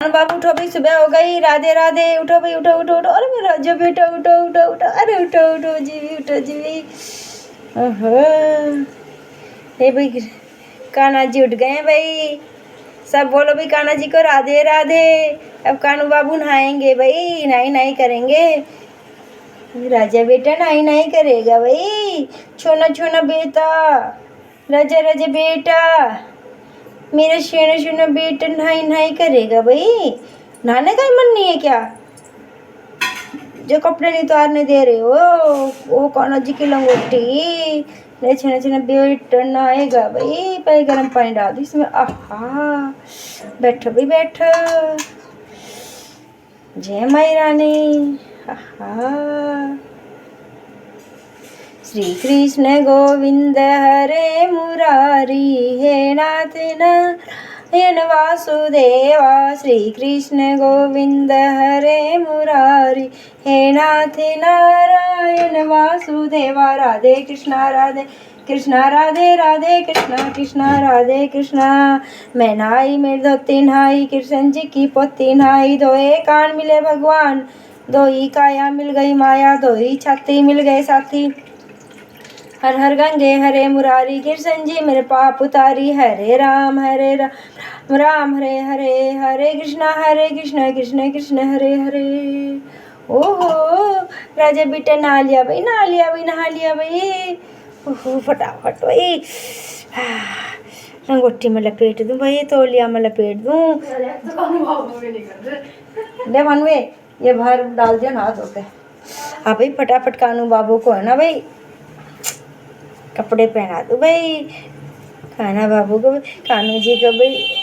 बाबू उठो भाई, सुबह हो गई। राधे राधे। उठो भाई, उठो उठो उठो। अरे मेरा राजा बेटा, उठो उठो उठो। अरे उठो उठो जीवी, उठो जीवी। ओहो, हे भाई कान्हा जी उठ गए हैं भाई। सब बोलो भाई कान्हा जी को राधे राधे। अब कानू बाबू नहाएंगे भाई, नहाई नहाई करेंगे। राजा बेटा नहाई नहाई करेगा भाई। छोना छोना बेटा, राजा राजा बेटा, मेरा शेना शेना बेटा नहाई नहाई करेगा भाई। नहाने का ही मन नहीं है क्या? जो कपड़े नहीं उतारने दे रहे हो, वो कान्हा जी की लंगोटी। मेरा छेना छेना बेटा नहाएगा भाई। पहले गर्म पानी डाल दो इसमें। आहा, बैठो भी बैठो। जय माई रानी। आहा, श्री कृष्ण गोविंद हरे मुरारी, हे नाथ नारायण वासुदेवा। श्री कृष्ण गोविंद हरे मुरारी, हे नाथ नारायण वासुदेवा। राधे कृष्णा राधे कृष्णा, राधे राधे कृष्णा कृष्णा राधे कृष्णा। मैं नहाई मेरी धोती नहाई, कृष्ण जी की पोती नहाई। धोए कान मिले भगवान, धोई काया मिल गई माया। धोई छाती मिल गए साथी। हर हर गंगे हरे मुरारी, कृष्ण जी मेरे पाप उतारी। हरे राम राम हरे हरे, हरे कृष्ण कृष्ण कृष्ण हरे हरे। ओहो, राजा बेटा नहा लिया भाई, नहा लिया भाई, नहा लिया भाई। ओहो, फटाफट भाई। लंगोटी में लपेट दूं भाई, तौलिया में लपेट दूं। ले मनवे, ये बाहर डाल दिया नहा धो के। हाँ भाई, फटाफट कानू बाबू को है ना भाई कपड़े पहना दो भाई। कान्हा बाबू को, कान्हा जी को भाई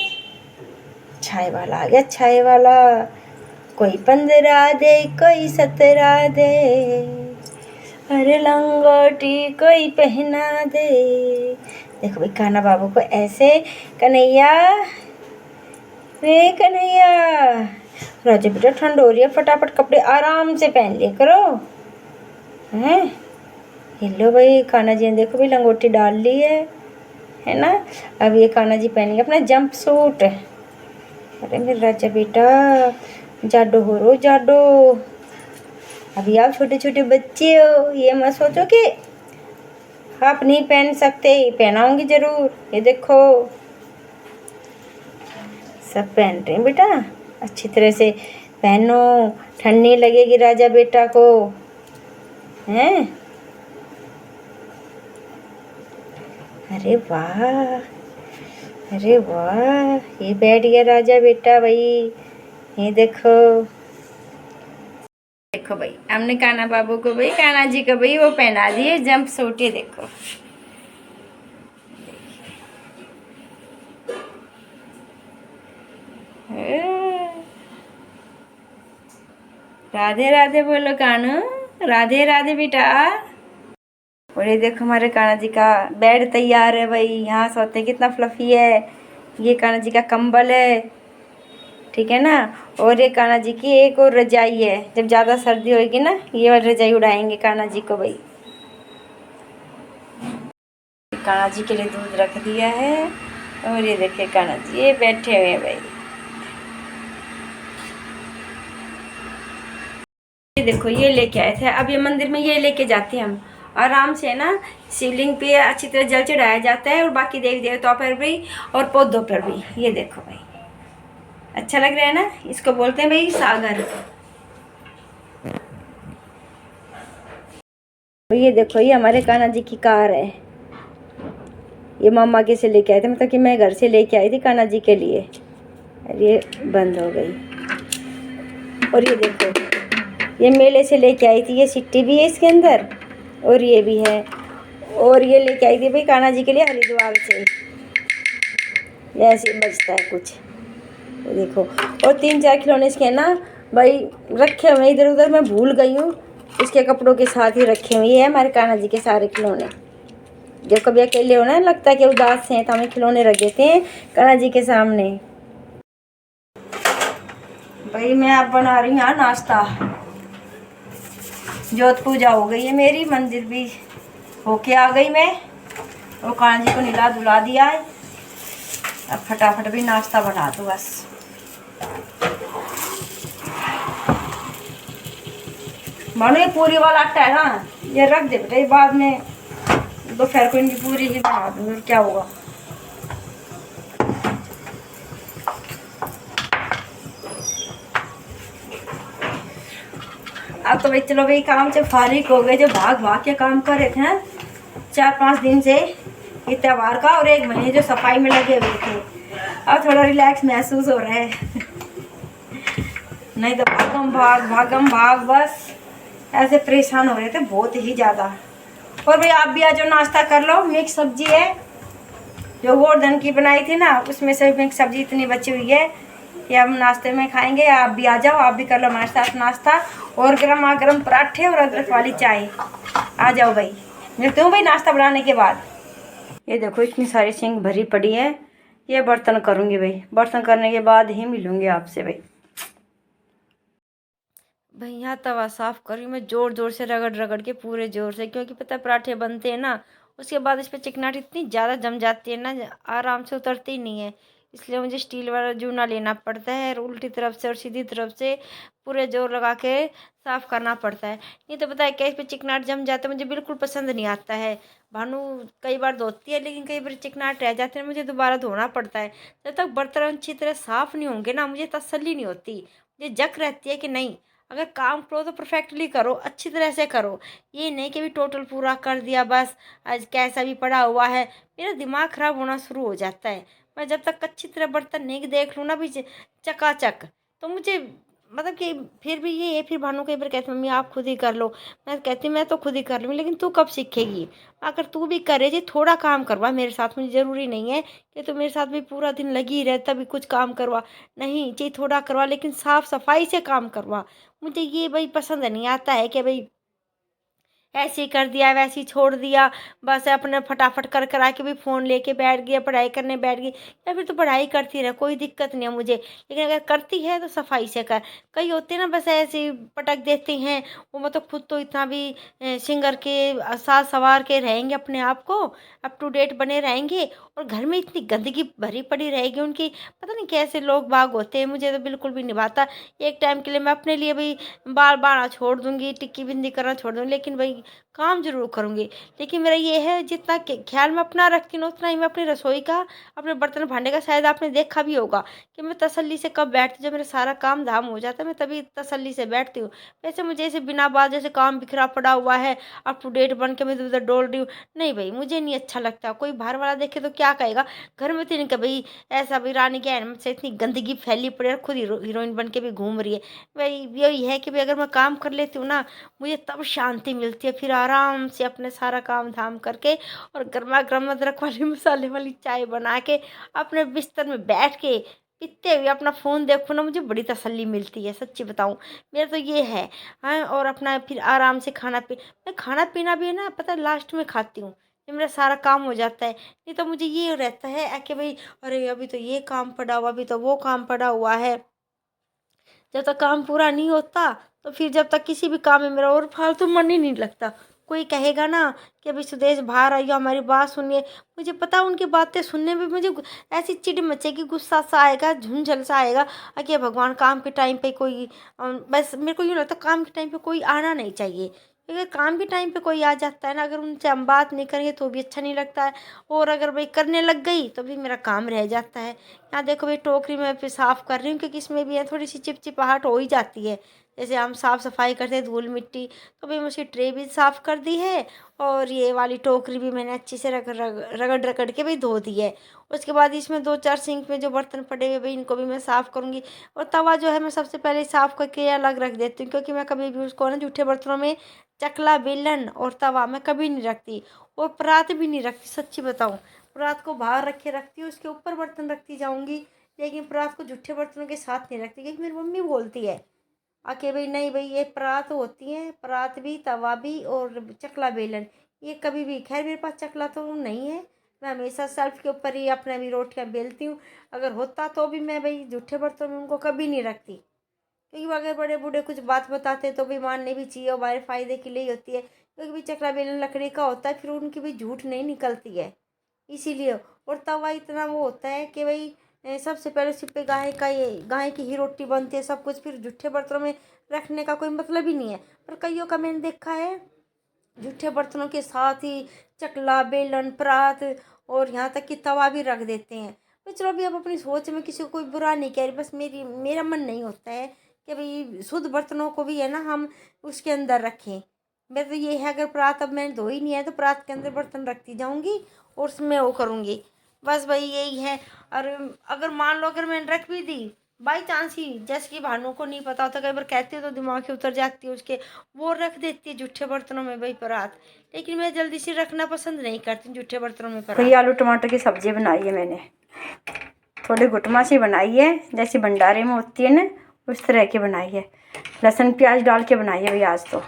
छाए वाला आ गया, छाए वाला। कोई 15 दे, कोई 17 दे, अरे लंगोटी कोई पहना दे। देखो भाई कान्हा बाबू को ऐसे। कन्हैया, रे कन्हैया। राजा बेटा ठंड हो रही है, फटाफट कपड़े आराम से पहन लिया करो। हैं, हेलो भाई कान्हा जी ने देखो भाई लंगोटी डाल ली है ना। अब ये कान्हा जी पहनेंगे अपना जंप सूट। अरे मेरे राजा बेटा, जाडो हो रो जाडो। अभी आप छोटे छोटे बच्चे हो, ये मत सोचो कि आप नहीं पहन सकते। पहनाऊंगी जरूर। ये देखो सब पहन रहे हैं बेटा, अच्छी तरह से पहनो, ठंड नहीं लगेगी राजा बेटा को। हैं, अरे वाह, अरे वाह, ये बैठ गया राजा बेटा भाई। ये देखो, देखो भाई हमने कान्हा बाबू को भाई, कान्हा जी को भाई वो पहना दिए जंप सूट। ये देखो, राधे राधे बोलो कान्हा, राधे राधे बेटा। और ये देखो हमारे कान्हा जी का बेड तैयार है भाई। यहाँ सोते हैं, कितना फ्लफी है। ये कान्हा जी का कंबल है, ठीक है ना। और ये कान्हा जी की एक और रजाई है, जब ज़्यादा सर्दी होगी ना ये वाली रजाई उड़ाएंगे कान्हा जी को भाई। कान्हा जी के लिए दूध रख दिया है। और ये देखिए कान्हा जी ये बैठे हुए हैं भाई। ये देखो ये लेके आए थे, अब ये मंदिर में ये लेके जाते हैं हम आराम से ना। शिवलिंग पे अच्छी तरह जल चढ़ाया जाता है और बाकी देवी देवताओं पर भी और पौधों पर भी। ये देखो भाई, अच्छा लग रहा है ना। इसको बोलते हैं भाई सागर। ये देखो ये हमारे कान्हा जी की कार है। ये मामा के से लेके आए थे, मतलब कि मैं घर से लेके आई थी कान्हा जी के लिए। और ये बंद हो गई। और ये देखो ये मेले से लेके आई थी, ये सिट्टी भी है इसके अंदर और ये भी है। और ये लेके आई थी भाई कान्हा जी के लिए हरिद्वार से। ऐसे बचता है कुछ, ये देखो। और 3-4 खिलौने इसके ना भाई रखे हुए इधर उधर, मैं भूल गई हूँ। इसके कपड़ों के साथ ही रखे हुए। ये है हमारे कान्हा जी के सारे खिलौने। जो कभी अकेले हो ना, लगता है कि उदास हैं, तो हमें खिलौने रख देते हैं कान्हा जी के सामने। भाई मैं अब बना रही हूँ नाश्ता। जोत पूजा हो गई है मेरी, मंदिर भी होके आ गई मैं, और कान्हा जी को नहला धुला दिया है। अब फटाफट भी नाश्ता बना दो बस। मानो ये पूरी वाला आटा है ना, ये रख दे बेटा, ये बाद में दोपहर को इनकी पूरी ही बना दूंगी, और क्या होगा। अब तो भाई चलो भाई काम से फारिग हो गए, जो भाग भाग के काम कर रहे थे ना 4-5 दिन से, ये त्योहार का और 1 महीने जो सफाई में लगे हुए थे, अब थोड़ा रिलैक्स महसूस हो रहा है। नहीं तो भागम भाग बस ऐसे परेशान हो रहे थे बहुत ही ज़्यादा। और भाई आप भी आ जाओ, नाश्ता कर लो। मिक्स सब्जी है जो गोवर्धन की बनाई थी ना, उसमें से मिक्स सब्जी इतनी बची हुई है, ये हम नाश्ते में खाएंगे। आप भी आ जाओ, आप भी कर लो हमारे साथ नाश्ता, और गर्मा गर्म पराठे और अदरक वाली चाय। आ जाओ भाई, मिलते हूँ भाई नाश्ता बनाने के बाद। ये देखो इतनी सारी सिंक भरी पड़ी है, ये बर्तन करूँगी भाई, बर्तन करने के बाद ही मिलूँगी आपसे भाई। भैया तवा साफ करी मैं जोर जोर से, रगड़ रगड़ के पूरे जोर से, क्योंकि पता है पराठे बनते हैं ना, उसके बाद इस पर चिकनाहट इतनी ज़्यादा जम जाती है ना, आराम से उतरती ही नहीं है। इसलिए मुझे स्टील वाला जूना लेना पड़ता है, और उल्टी तरफ से और सीधी तरफ से पूरे जोर लगा के साफ करना पड़ता है। नहीं तो पता है क्या, इस पर चिकनाहट जम जाता है, मुझे बिल्कुल पसंद नहीं आता है। भानु कई बार धोती है, लेकिन कई बार चिकनाहट रह जाती है, मुझे दोबारा धोना पड़ता है। जब तक बर्तन अच्छी तरह साफ नहीं होंगे ना, मुझे तसल्ली नहीं होती, मुझे जक रहती है कि नहीं, अगर काम करो तो परफेक्टली करो, अच्छी तरह से करो। ये नहीं कि भी टोटल पूरा कर दिया बस, आज कैसा भी पड़ा हुआ है, मेरा दिमाग खराब होना शुरू हो जाता है। मैं जब तक अच्छी तरह बर्तन नहीं देख लूँ ना भी चकाचक, तो मुझे मतलब कि फिर भी ये है, फिर भानु कई बार कहती मम्मी आप खुद ही कर लो। मैं कहती मैं तो खुद ही कर लूँगी, लेकिन तू कब सीखेगी। अगर तू भी करे जी, थोड़ा काम करवा मेरे साथ, मुझे ज़रूरी नहीं है कि तू मेरे साथ भी पूरा दिन लगी ही रहे तभी कुछ काम करवा, नहीं चाहिए थोड़ा करवा, लेकिन साफ सफाई से काम करवा। मुझे ये भाई पसंद नहीं आता है कि भाई ऐसे ही कर दिया वैसे ही छोड़ दिया, बस अपने फटाफट कर करा के भी फ़ोन लेके बैठ गया, पढ़ाई करने बैठ गई, या फिर तो पढ़ाई करती रहे, कोई दिक्कत नहीं है मुझे, लेकिन अगर करती है तो सफाई से कर। कई होते हैं ना बस ऐसे ही पटक देते हैं, वो मतलब खुद तो इतना भी सिंगर के साथ सवार के रहेंगे, अपने आप को अप टू डेट बने रहेंगे, और घर में इतनी गंदगी भरी पड़ी रहेगी उनकी, पता नहीं कैसे लोग बाग होते हैं, मुझे तो बिल्कुल भी नहीं भाता। एक टाइम के लिए मैं अपने लिए भाई बाल बाना छोड़ दूंगी, टिक्की बिंदी करना छोड़ दूंगी, लेकिन भाई काम ज़रूर करूँगी। लेकिन मेरा ये है, जितना ख्याल मैं अपना रखती हूँ उतना ही मैं अपनी रसोई का, अपने बर्तन भांडे का, शायद आपने देखा भी होगा कि मैं तसल्ली से कब बैठती हूँ, जब मेरा सारा काम धाम हो जाता है मैं तभी तसल्ली से बैठती हूँ। वैसे मुझे ऐसे बिना बात जैसे काम बिखरा पड़ा हुआ है, अप टू डेट बन के मैं इधर उधर डोल रही हूँ, नहीं भाई मुझे नहीं अच्छा लगता। कोई बाहर वाला देखे तो क्या कहेगा, घर में तो नहीं कि भाई ऐसा भाई रानी के हैंड से इतनी गंदगी फैली पड़ी है, खुद हीरोइन बन के भी घूम रही है। भाई यही है कि भाई अगर मैं काम कर लेती हूँ ना, मुझे तब शांति मिलती है, फिर आराम से अपने सारा काम धाम करके, और गर्मा गर्म अदरक वाली मसाले वाली चाय बना के अपने बिस्तर में बैठ के पीते हुए अपना फ़ोन देखो ना, मुझे बड़ी तसल्ली मिलती है, सच्ची बताऊँ। मेरा तो ये है। हाँ, और अपना फिर आराम से मैं खाना पीना भी है ना, पता है लास्ट में खाती हूँ, जब मेरा सारा काम हो जाता है। नहीं तो मुझे ये रहता है कि भाई अरे अभी तो ये काम पड़ा हुआ, अभी तो वो काम पड़ा हुआ है, जब तक काम पूरा नहीं होता, तो फिर जब तक किसी भी काम में मेरा और फालतू मन ही नहीं लगता। कोई कहेगा ना कि अभी सुदेश बाहर आइए हमारी बात सुनिए, मुझे पता उनकी बातें सुनने में मुझे ऐसी चिढ़ मचेगी, गुस्सा सा आएगा, झुंझल सा आएगा, कि भगवान काम के टाइम पे कोई बस मेरे को यूँ लगता है काम के टाइम पे कोई आना नहीं चाहिए। अगर काम के टाइम पे कोई आ जाता है ना, अगर उनसे हम बात नहीं करेंगे तो भी अच्छा नहीं लगता है, और अगर भाई करने लग गई तो भी मेरा काम रह जाता है। यहाँ देखो भाई टोकरी में फिर साफ़ कर रही हूँ, क्योंकि इसमें भी है थोड़ी सी चिपचिपाहट हो ही जाती है, जैसे हम साफ़ सफाई करते हैं धूल मिट्टी। तो भाई उसकी ट्रे भी साफ़ कर दी है, और ये वाली टोकरी भी मैंने अच्छी से रगड़ रगड़ के भी धो दी है। उसके बाद इसमें 2-4 सिंक में जो बर्तन पड़े हुए भाई इनको भी मैं साफ़ करूँगी। और तवा जो है मैं सबसे पहले साफ़ करके अलग रख देती हूँ, क्योंकि मैं कभी भी उसको ना जूठे बर्तनों में चकला बेलन और तवा मैं कभी नहीं रखती, और परात भी नहीं रखती, सच्ची बताऊँ। परात को बाहर रखे रखती हूँ, उसके ऊपर बर्तन रखती जाऊँगी, लेकिन परात को जूठे बर्तनों के साथ नहीं रखती, क्योंकि मेरी मम्मी बोलती है आके भाई नहीं भाई ये परात होती है, परात भी तवा भी और चकला बेलन, ये कभी भी, खैर मेरे पास चकला तो नहीं है, मैं हमेशा सेल्फ के ऊपर ही अपने भी रोटियां बेलती हूँ। अगर होता तो भी मैं भाई जूठे बर्तन में उनको कभी नहीं रखती, क्योंकि अगर बड़े बूढ़े कुछ बात बताते तो भी मानने भी चाहिए, हमारे फायदे के लिए ही होती है, क्योंकि भी चकला बेलन लकड़ी का होता है, फिर उनकी भी झूठ नहीं निकलती है, इसीलिए। और तवा इतना वो होता है कि भाई सबसे पहले उसी पे गाय की ही रोटी बनती है सब कुछ, फिर जूठे बर्तनों में रखने का कोई मतलब ही नहीं है। और कईयों का मैंने देखा है जूठे बर्तनों के साथ ही चकला, बेलन, परात और यहाँ तक कि तवा भी रख देते हैं। तो चलो अभी अब अपनी सोच में किसी को कोई बुरा नहीं कह रही, बस मेरा मन नहीं होता है कि भाई शुद्ध बर्तनों को भी है ना हम उसके अंदर रखें। मैं तो ये है, अगर परात अब मैंने धो ही नहीं है तो परात के अंदर बर्तन रखती जाऊंगी और उसमें वो करूंगी, बस भाई यही है। और अगर मान लो अगर मैंने रख भी दी बाई चांस ही, जैसे कि भानु को नहीं पता होता, कई बार कहती है तो दिमाग से उतर जाती है उसके, वो रख देती है जूठे बर्तनों में भाई परात। लेकिन मैं जल्दी से रखना पसंद नहीं करती जूठे बर्तनों में परात। आलू टमाटर की सब्जी बनाई है मैंने, थोड़ी गुटमा सी बनाई है, जैसे भंडारे में होती है ना उस तरह की बनाई है। लहसुन प्याज डाल के बनाई है भाई आज तो।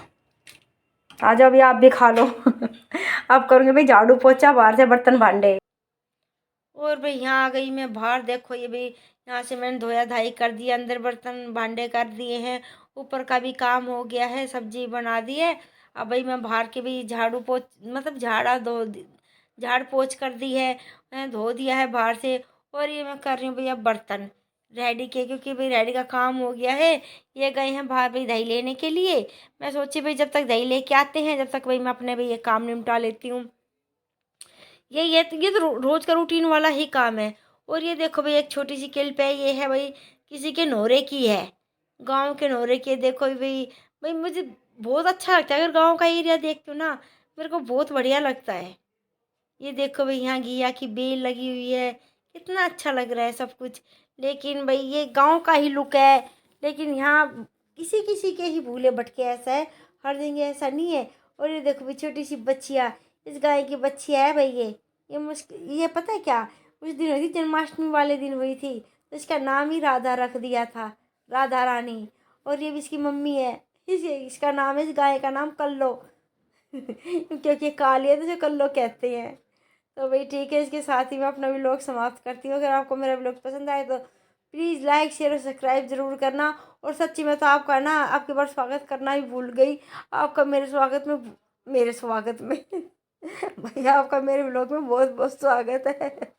आ जाओ भैया आप भी खा लो। अब करूँगी भाई झाड़ू पोछा, बाहर से बर्तन भांडे। और भाई यहाँ आ गई मैं बाहर, देखो ये भाई यहाँ से मैंने धोया धाई कर दिया, अंदर बर्तन भांडे कर दिए हैं, ऊपर का भी काम हो गया है, सब्जी बना दी है। अब भाई मैं बाहर के भी झाड़ू पोछ मतलब झाड़ पोछ कर दी है, मैंने धो दिया है बाहर से। और ये मैं कर रही हूँ भैया बर्तन रेडी के, क्योंकि भाई रेडी का काम हो गया है। ये गए हैं बाहर भाई दही लेने के लिए, मैं सोची भाई जब तक दही लेके आते हैं जब तक भाई मैं अपने भाई ये काम निपटा लेती हूँ। ये तो रोज का रूटीन वाला ही काम है। और ये देखो भाई एक छोटी सी क्लिप है, ये है भाई किसी के नोरे की है, गांव के नोरे की। देखो भाई भाई मुझे बहुत अच्छा लगता है, अगर गांव का एरिया देखती हूँ ना मेरे को बहुत बढ़िया लगता है। ये देखो भाई यहाँ घिया की बेल लगी हुई है, कितना अच्छा लग रहा है सब कुछ। लेकिन भाई ये गांव का ही लुक है, लेकिन यहाँ किसी किसी के ही भूले भटके ऐसा है, हर जगह ऐसा नहीं है। और ये देखो भाई छोटी सी बच्चिया, इस गाय की बच्चिया है भाई ये मुश्किल, ये पता है क्या उस दिन हुई थी, जन्माष्टमी वाले दिन हुई थी, तो इसका नाम ही राधा रख दिया था, राधा रानी। और ये भी इसकी मम्मी है, इसका नाम है, इस गाय का नाम कल्लो। क्योंकि काली है तो इसे कल्लो कहते हैं। तो भाई ठीक है, इसके साथ ही मैं अपना व्लॉग समाप्त करती हूँ। अगर आपको मेरा व्लॉग पसंद आए तो प्लीज़ लाइक शेयर और सब्सक्राइब ज़रूर करना। और सच्ची में तो आपका ना आपके बार स्वागत करना ही भूल गई, आपका मेरे स्वागत में भैया आपका मेरे व्लॉग में बहुत बहुत स्वागत है।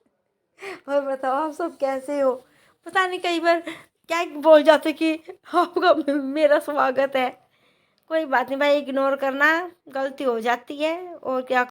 और बताओ आप सब कैसे हो, पता नहीं कई बार क्या बोल जाते कि आपका मेरा स्वागत है। कोई बात नहीं भाई, इग्नोर करना, गलती हो जाती है और क्या।